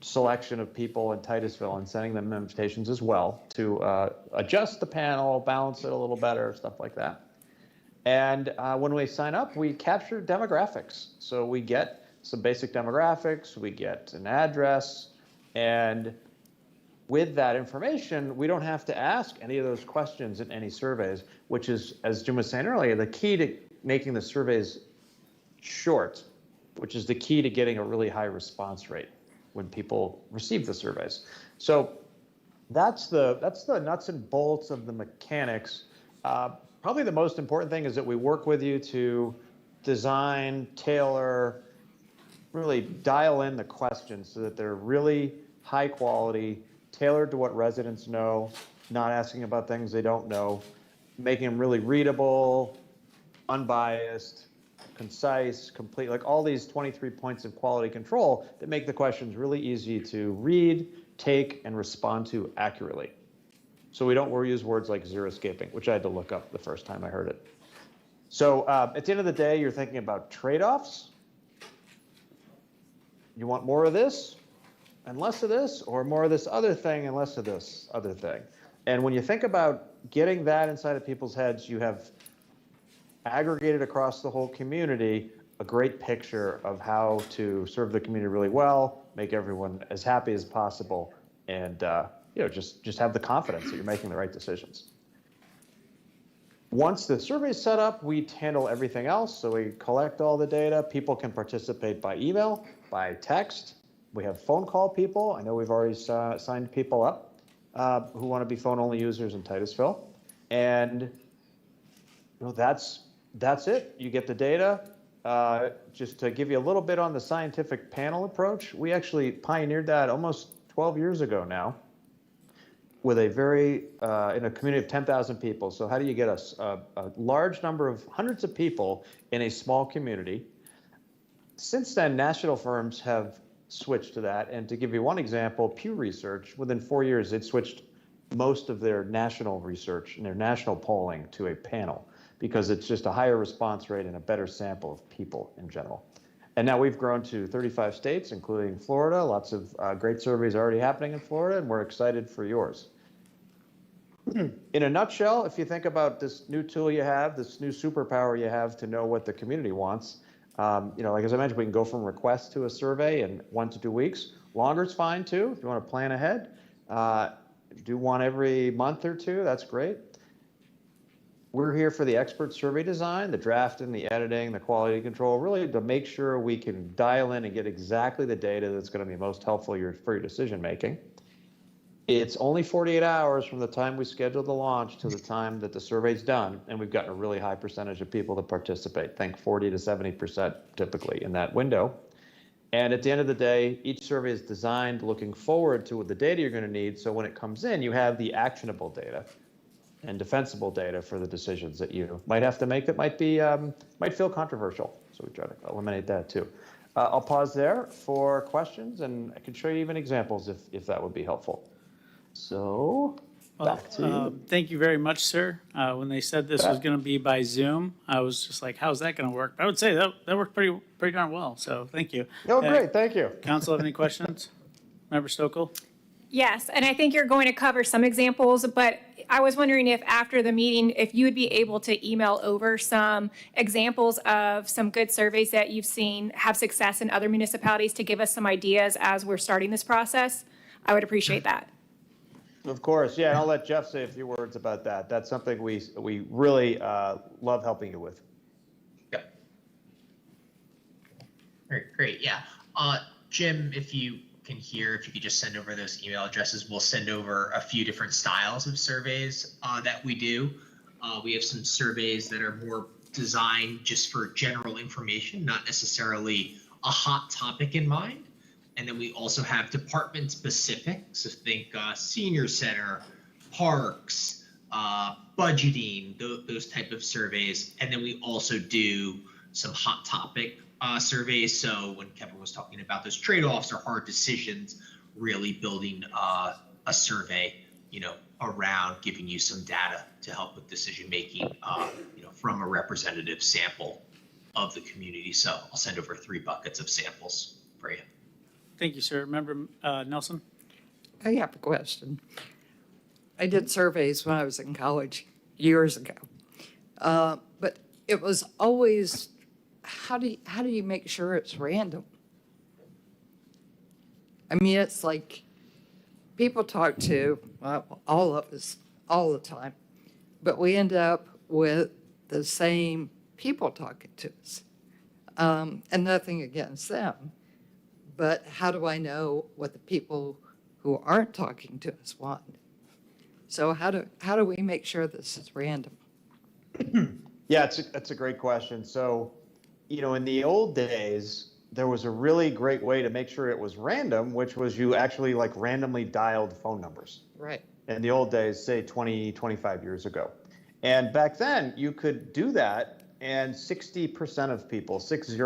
selection of people in Titusville and sending them invitations as well to adjust the panel, balance it a little better, stuff like that. And when we sign up, we capture demographics. So we get some basic demographics, we get an address, and with that information, we don't have to ask any of those questions in any surveys, which is, as Jim was saying earlier, the key to making the surveys short, which is the key to getting a really high response rate when people receive the surveys. So that's the nuts and bolts of the mechanics. Probably the most important thing is that we work with you to design, tailor, really dial in the questions so that they're really high quality, tailored to what residents know, not asking about things they don't know, making them really readable, unbiased, concise, complete, like all these 23 points of quality control that make the questions really easy to read, take, and respond to accurately. So we don't use words like xeriscaping, which I had to look up the first time I heard it. So at the end of the day, you're thinking about trade-offs. You want more of this and less of this, or more of this other thing and less of this other thing. And when you think about getting that inside of people's heads, you have aggregated across the whole community a great picture of how to serve the community really well, make everyone as happy as possible, and just have the confidence that you're making the right decisions. Once the survey is set up, we handle everything else. So we collect all the data. People can participate by email, by text. We have phone call people. I know we've already signed people up who want to be phone-only users in Titusville. And that's it. You get the data. Just to give you a little bit on the scientific panel approach, we actually pioneered that almost 12 years ago now, with a very, in a community of 10,000 people. So how do you get a large number of hundreds of people in a small community? Since then, national firms have switched to that. And to give you one example, Pew Research, within 4 years, it switched most of their national research and their national polling to a panel, because it's just a higher response rate and a better sample of people in general. And now we've grown to 35 states, including Florida. Lots of great surveys already happening in Florida, and we're excited for yours. In a nutshell, if you think about this new tool you have, this new superpower you have to know what the community wants, like as I mentioned, we can go from request to a survey in 1 to 2 weeks. Longer is fine too, if you want to plan ahead. Do one every month or two, that's great. We're here for the expert survey design, the drafting, the editing, the quality control, really to make sure we can dial in and get exactly the data that's going to be most helpful for your decision making. It's only 48 hours from the time we schedule the launch to the time that the survey's done, and we've gotten a really high percentage of people to participate. Think 40 to 70% typically in that window. And at the end of the day, each survey is designed looking forward to the data you're going to need, so when it comes in, you have the actionable data and defensible data for the decisions that you might have to make that might feel controversial. So we try to eliminate that too. I'll pause there for questions, and I can show you even examples if that would be helpful. So back to you. Thank you very much, sir. When they said this was going to be by Zoom, I was just like, how's that going to work? I would say that worked pretty darn well. So thank you. Oh, great. Thank you. Council, have any questions? Member Stokel? Yes, and I think you're going to cover some examples, but I was wondering if after the meeting, if you would be able to email over some examples of some good surveys that you've seen have success in other municipalities to give us some ideas as we're starting this process. I would appreciate that. Of course, yeah, and I'll let Jeff say a few words about that. That's something we really love helping you with. Yep. Great, yeah. Jim, if you can hear, if you could just send over those email addresses, we'll send over a few different styles of surveys that we do. We have some surveys that are more designed just for general information, not necessarily a hot topic in mind. And then we also have department specific, so think senior center, parks, budgeting, those type of surveys. And then we also do some hot topic surveys. So when Kevin was talking about those trade-offs or hard decisions, really building a survey, around giving you some data to help with decision making, from a representative sample of the community. So I'll send over 3 buckets of samples for you. Thank you, sir. Member Nelson? I have a question. I did surveys when I was in college years ago. But it was always, how do you make sure it's random? I mean, it's like people talk to all of us all the time, but we end up with the same people talking to us. And nothing against them, but how do I know what the people who aren't talking to us want? So how do we make sure this is random? Yeah, it's a great question. So, in the old days, there was a really great way to make sure it was random, which was you actually like randomly dialed phone numbers. Right. In the old days, say 20, 25 years ago. And back then you could do that and 60% of people, 60,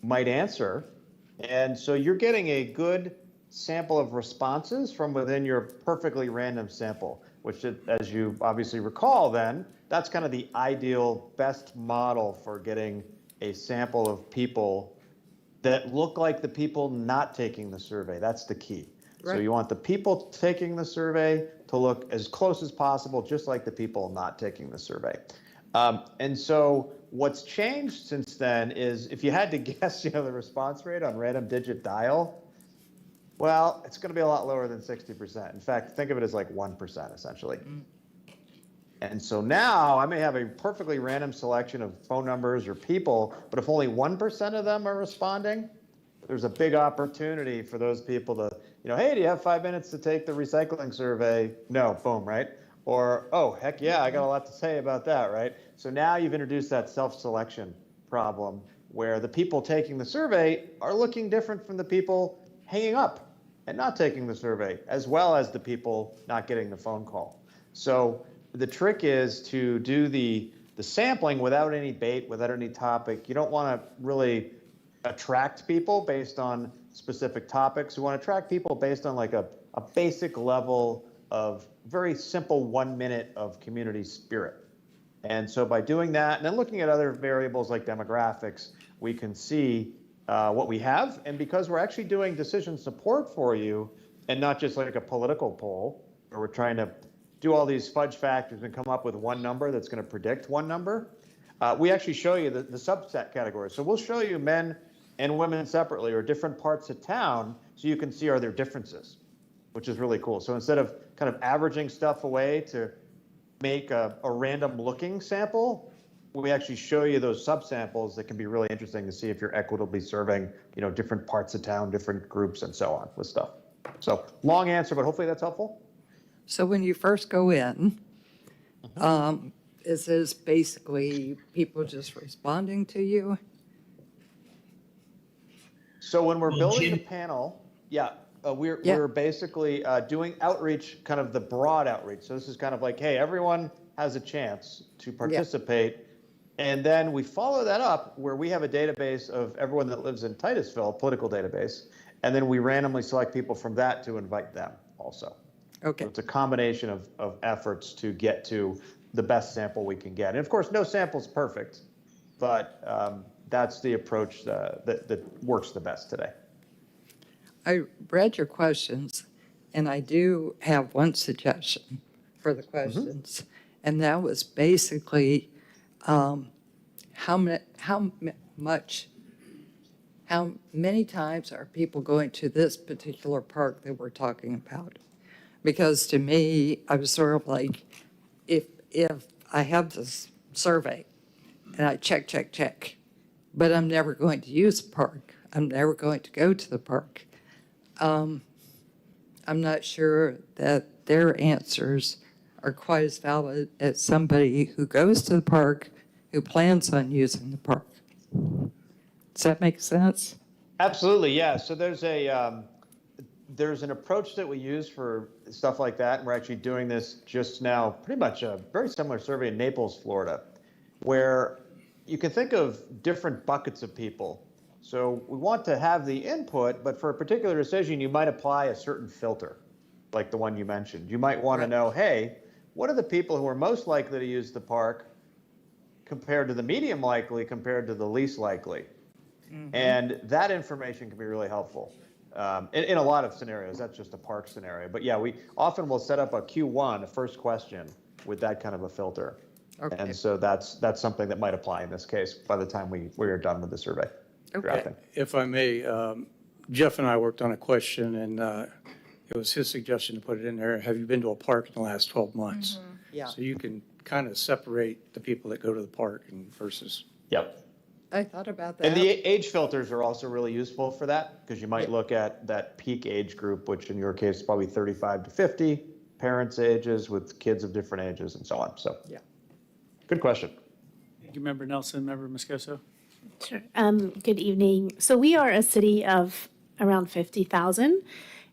might answer. And so you're getting a good sample of responses from within your perfectly random sample, which, as you obviously recall then, that's kind of the ideal best model for getting a sample of people that look like the people not taking the survey. That's the key. Right. So you want the people taking the survey to look as close as possible, just like the people not taking the survey. And so what's changed since then is if you had to guess, the response rate on random digit dial, well, it's going to be a lot lower than 60%. In fact, think of it as like 1% essentially. And so now I may have a perfectly random selection of phone numbers or people, but if only 1% of them are responding, there's a big opportunity for those people to, hey, do you have 5 minutes to take the recycling survey? No, boom, right? Or, oh, heck yeah, I got a lot to say about that, right? So now you've introduced that self-selection problem where the people taking the survey are looking different from the people hanging up and not taking the survey, as well as the people not getting the phone call. So the trick is to do the sampling without any bait, without any topic. You don't want to really attract people based on specific topics. You want to attract people based on like a basic level of very simple 1 minute of community spirit. And so by doing that and then looking at other variables like demographics, we can see what we have. And because we're actually doing decision support for you and not just like a political poll where we're trying to do all these fudge factors and come up with one number that's going to predict one number, we actually show you the subset categories. So we'll show you men and women separately or different parts of town so you can see are there differences, which is really cool. So instead of kind of averaging stuff away to make a random looking sample, we actually show you those subsamples that can be really interesting to see if you're equitably serving, different parts of town, different groups and so on with stuff. So long answer, but hopefully that's helpful. So when you first go in, is this basically people just responding to you? So when we're building the panel, we're basically doing outreach, kind of the broad outreach. So this is kind of like, hey, everyone has a chance to participate. Yeah. And then we follow that up where we have a database of everyone that lives in Titusville, a political database. And then we randomly select people from that to invite them also. Okay. So it's a combination of efforts to get to the best sample we can get. And of course, no sample's perfect, but that's the approach that works the best today. I read your questions, and I do have one suggestion for the questions, and that was basically how many times are people going to this particular park that we're talking about? Because to me, I was sort of like, if I have this survey and I check, but I'm never going to use the park, I'm never going to go to the park, I'm not sure that their answers are quite as valid as somebody who goes to the park, who plans on using the park. Does that make sense? Absolutely, yeah. So there's an approach that we use for stuff like that, and we're actually doing this just now, pretty much a very similar survey in Naples, Florida, where you can think of different buckets of people. So we want to have the input, but for a particular decision, you might apply a certain filter. like the one you mentioned. You might want to know, hey, what are the people who are most likely to use the park compared to the medium likely compared to the least likely? And that information can be really helpful in a lot of scenarios. That's just a park scenario. But yeah, we often will set up a Q1, a first question, with that kind of a filter. Okay. And so that's something that might apply in this case by the time we are done with the survey drafting. If I may, Jeff and I worked on a question, and it was his suggestion to put it in there. Have you been to a park in the last 12 months? Yeah. So you can kind of separate the people that go to the park and versus. Yep. I thought about that. And the age filters are also really useful for that, because you might look at that peak age group, which in your case is probably 35 to 50, parents' ages with kids of different ages and so on. So Yeah. good question. Thank you, Member Nelson. Member Moscoso? Sure. Good evening. So we are a city of around 50,000,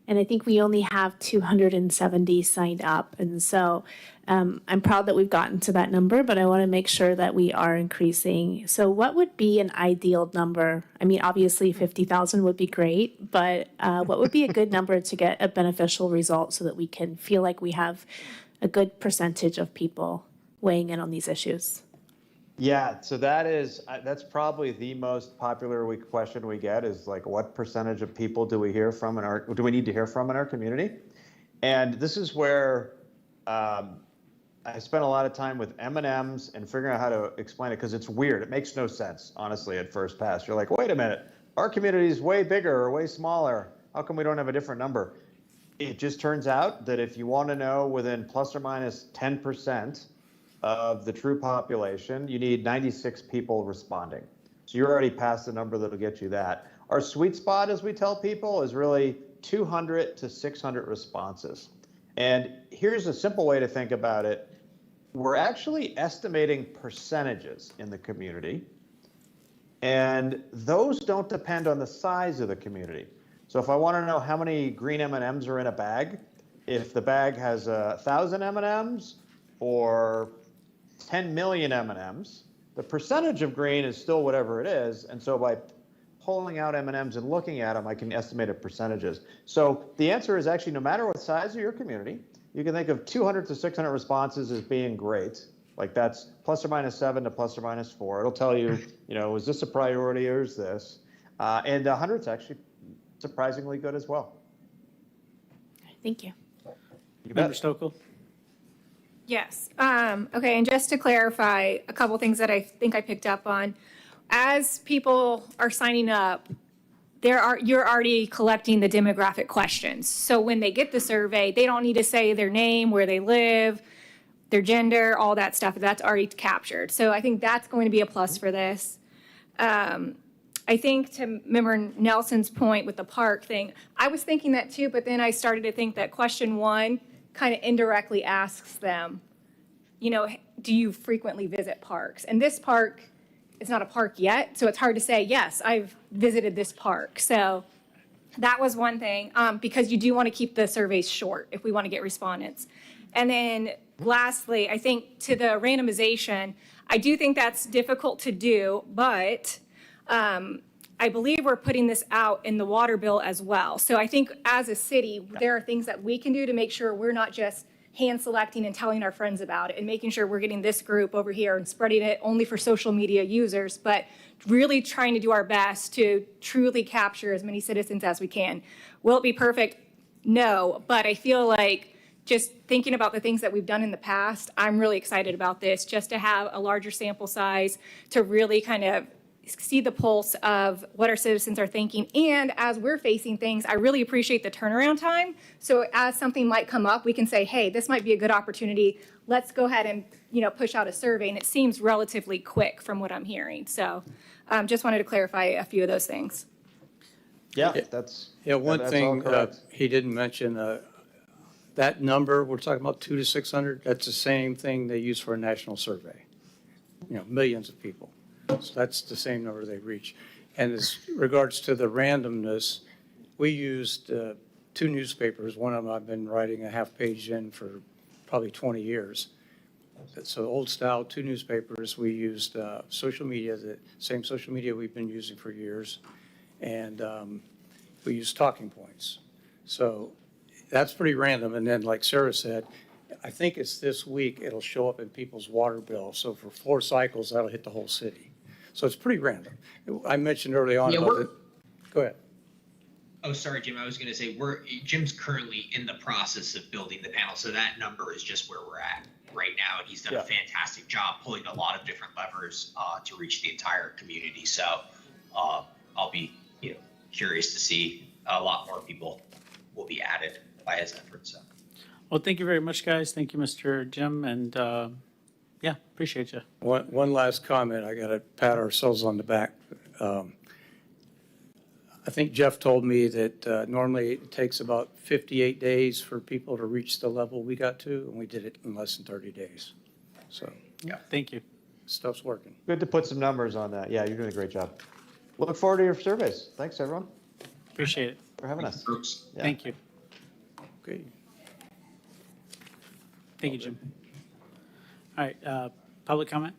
and I think we only have 270 signed up. And so I'm proud that we've gotten to that number, but I want to make sure that we are increasing. So what would be an ideal number? I mean, obviously 50,000 would be great, but what would be a good number to get a beneficial result so that we can feel like we have a good percentage of people weighing in on these issues? Yeah, so that's probably the most popular question we get is like, what percentage of people do we need to hear from in our community? And this is where I spent a lot of time with M&Ms and figuring out how to explain it, because it's weird. It makes no sense, honestly, at first pass. You're like, wait a minute, our community is way bigger or way smaller. How come we don't have a different number? It just turns out that if you want to know within plus or minus 10% of the true population, you need 96 people responding. So you're already past the number that'll get you that. Our sweet spot, as we tell people, is really 200 to 600 responses. And here's a simple way to think about it. We're actually estimating percentages in the community, and those don't depend on the size of the community. So if I want to know how many green M&Ms are in a bag, if the bag has 1,000 M&Ms or 10 million M&Ms, the percentage of green is still whatever it is. And so by pulling out M&Ms and looking at them, I can estimate percentages. So the answer is actually no matter what size of your community, you can think of 200 to 600 responses as being great. Like that's plus or minus 7 to plus or minus 4. It'll tell you, is this a priority or is this? And 100 is actually surprisingly good as well. Thank you. Member Stokel? Yes. Okay, and just to clarify a couple things that I think I picked up on. As people are signing up, you're already collecting the demographic questions. So when they get the survey, they don't need to say their name, where they live, their gender, all that stuff. That's already captured. So I think that's going to be a plus for this. I think to Member Nelson's point with the park thing, I was thinking that too, but then I started to think that question 1 kind of indirectly asks them, do you frequently visit parks? And this park is not a park yet, so it's hard to say, yes, I've visited this park. So that was one thing, because you do want to keep the surveys short if we want to get respondents. And then lastly, I think to the randomization, I do think that's difficult to do, but I believe we're putting this out in the water bill as well. So I think as a city, there are things that we can do to make sure we're not just hand selecting and telling our friends about it and making sure we're getting this group over here and spreading it only for social media users, but really trying to do our best to truly capture as many citizens as we can. Will it be perfect? No, but I feel like just thinking about the things that we've done in the past, I'm really excited about this, just to have a larger sample size to really kind of see the pulse of what our citizens are thinking. And as we're facing things, I really appreciate the turnaround time. So as something might come up, we can say, hey, this might be a good opportunity. Let's go ahead and push out a survey. And it seems relatively quick from what I'm hearing. So just wanted to clarify a few of those things. Yeah, one that's thing all correct. he didn't mention, that number, we're talking about 200 to 600, that's the same thing they use for a national survey. Millions of people. So that's the same number they reach. And as regards to the randomness, we used 2 newspapers. One of them I've been writing a half page in for probably 20 years. So old style, 2 newspapers. We used social media, the same social media we've been using for years. And we used talking points. So that's pretty random. And then, like Sarah said, I think it's this week, it'll show up in people's water bill. So for 4 cycles, that'll hit the whole city. So it's pretty random. I mentioned early on Yeah, about it. Go ahead. Oh, sorry, Jim. I was going to say Jim's currently in the process of building the panel, so that number is just where we're at right now, and he's done a fantastic job pulling a lot of different levers to reach the entire community. So I'll be curious to see a lot more people will be added by his efforts. So. Well, thank you very much, guys. Thank you, Mr. Jim, and yeah, appreciate you. One last comment. I got to pat ourselves on the back. I think Jeff told me that normally it takes about 58 days for people to reach the level we got to, and we did it in less than 30 days. So, yeah, thank you. Stuff's working. Good to put some numbers on that. Yeah, you're doing a great job. We'll look forward to your surveys. Thanks, everyone, Appreciate it. for having us. Yeah. Thank you. Okay. Thank you, Jim. All right, public comment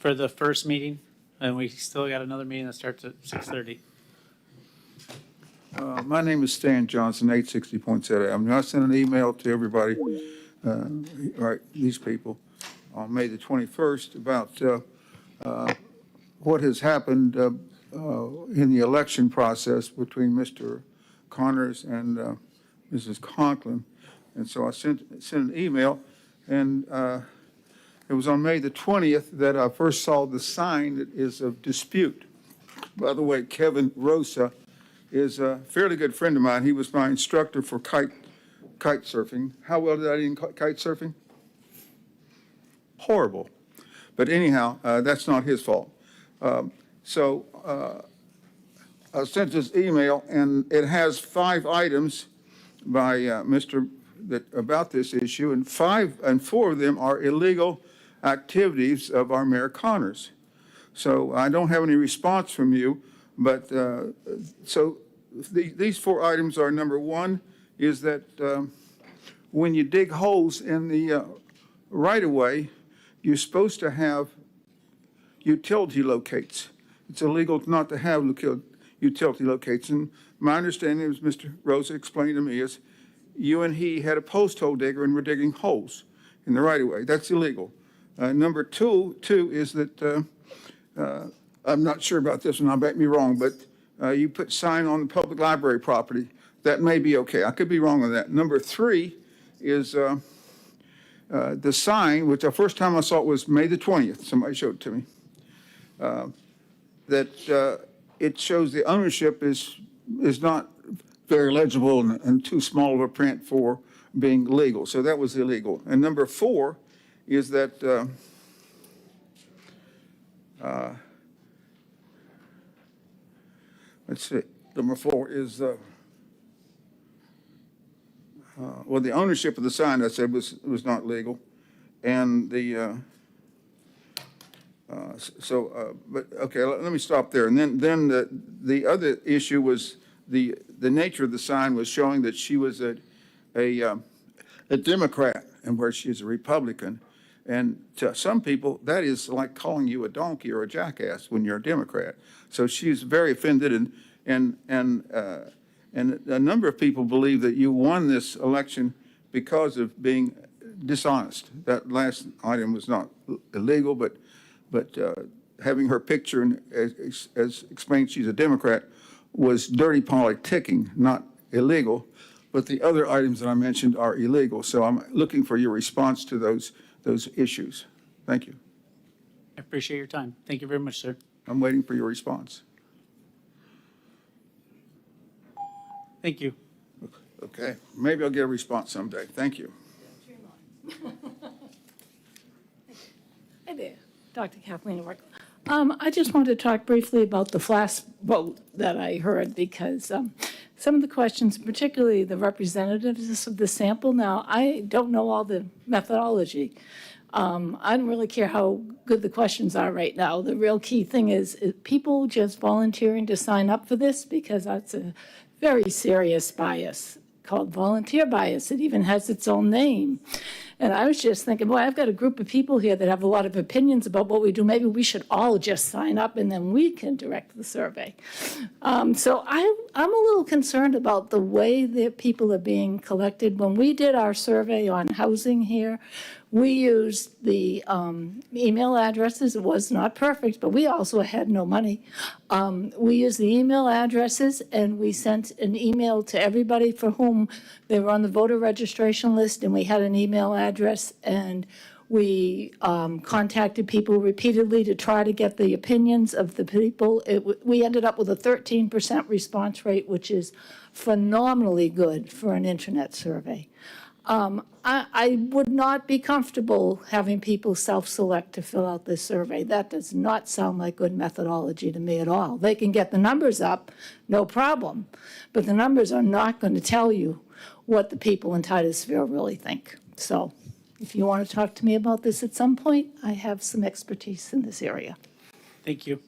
for the first meeting, and we still got another meeting that starts at 6:30. My name is Stan Johnson, 860 Poinsettia Avenue. I sent an email to everybody, right, these people, on May the 21st about what has happened in the election process between Mr. Connors and Mrs. Conklin. And so I sent an email, and it was on May the 20th that I first saw the sign that is of dispute. By the way, Kevin Rosa is a fairly good friend of mine. He was my instructor for kite surfing. How well did I do in kite surfing? Horrible. But anyhow, that's not his fault. So I sent this email, and it has 5 items by about this issue, and 4 of them are illegal activities of our Mayor Connors. So I don't have any response from you. But these 4 items are, number 1 is that when you dig holes in the right-of-way, you're supposed to have utility locates. It's illegal not to have utility locates. And my understanding, as Mr. Rosa explained to me, is you and he had a post hole digger and were digging holes in the right-of-way. That's illegal. Number two is that I'm not sure about this one, I bet me wrong, but you put sign on the public library property. That may be okay. I could be wrong on that. Number 3 is the sign, which the first time I saw it was May the 20th. Somebody showed it to me. That it shows the ownership is not very legible and too small of a print for being legal. So that was illegal. And number 4 is that let's see. Number 4 is, well, the ownership of the sign, I said, was not legal. And the, but okay, let me stop there. And then the other issue was the nature of the sign was showing that she was a Democrat and where she's a Republican. And to some people, that is like calling you a donkey or a jackass when you're a Democrat. So she's very offended, and a number of people believe that you won this election because of being dishonest. That last item was not illegal, but having her picture and as explained, she's a Democrat, was dirty politicking, not illegal. But the other items that I mentioned are illegal. So I'm looking for your response to those issues. Thank you. I appreciate your time. Thank you very much, sir. I'm waiting for your response. Thank you. Okay, maybe I'll get a response someday. Thank you. Hi there, Dr. Kathleen Work. I just wanted to talk briefly about the FlashVote that I heard because some of the questions, particularly the representativeness of the sample. Now, I don't know all the methodology. I don't really care how good the questions are right now. The real key thing is people just volunteering to sign up for this because that's a very serious bias called volunteer bias. It even has its own name. And I was just thinking, boy, I've got a group of people here that have a lot of opinions about what we do. Maybe we should all just sign up and then we can direct the survey. So I'm a little concerned about the way that people are being collected. When we did our survey on housing here, we used the email addresses. It was not perfect, but we also had no money. We used the email addresses, and we sent an email to everybody for whom they were on the voter registration list, and we had an email address, and we contacted people repeatedly to try to get the opinions of the people. We ended up with a 13% response rate, which is phenomenally good for an internet survey. I would not be comfortable having people self-select to fill out this survey. That does not sound like good methodology to me at all. They can get the numbers up, no problem, but the numbers are not going to tell you what the people in Titusville really think. So if you want to talk to me about this at some point, I have some expertise in this area. Thank you.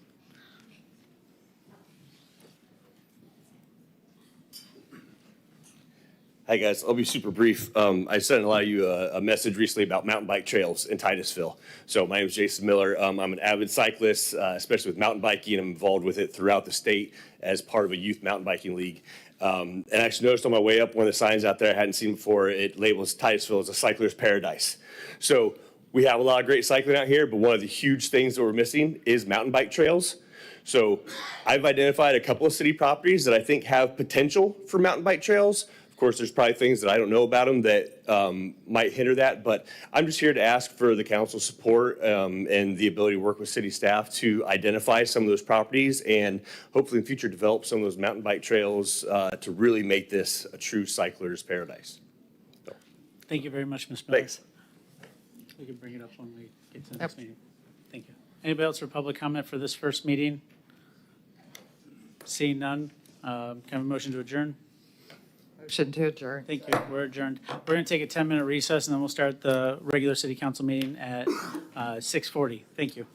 Hi, guys. I'll be super brief. I sent a lot of you a message recently about mountain bike trails in Titusville. So my name is Jason Miller. I'm an avid cyclist, especially with mountain biking. I'm involved with it throughout the state as part of a youth mountain biking league. And I actually noticed on my way up one of the signs out there I hadn't seen before. It labels Titusville as a cycler's paradise. So we have a lot of great cycling out here, but one of the huge things that we're missing is mountain bike trails. So I've identified a couple of city properties that I think have potential for mountain bike trails. Of course, there's probably things that I don't know about them that might hinder that, but I'm just here to ask for the council's support and the ability to work with city staff to identify some of those properties and hopefully in future develop some of those mountain bike trails to really make this a true cycler's paradise. So. Thank you very much, Ms. Miller. Thanks. We can bring it up when we get to the next meeting. Thank you. Anybody else for public comment for this first meeting? Seeing none, can I have a motion to adjourn? Motion to adjourn. Thank you. We're adjourned. We're going to take a 10-minute recess, and then we'll start the regular city council meeting at 6:40. Thank you.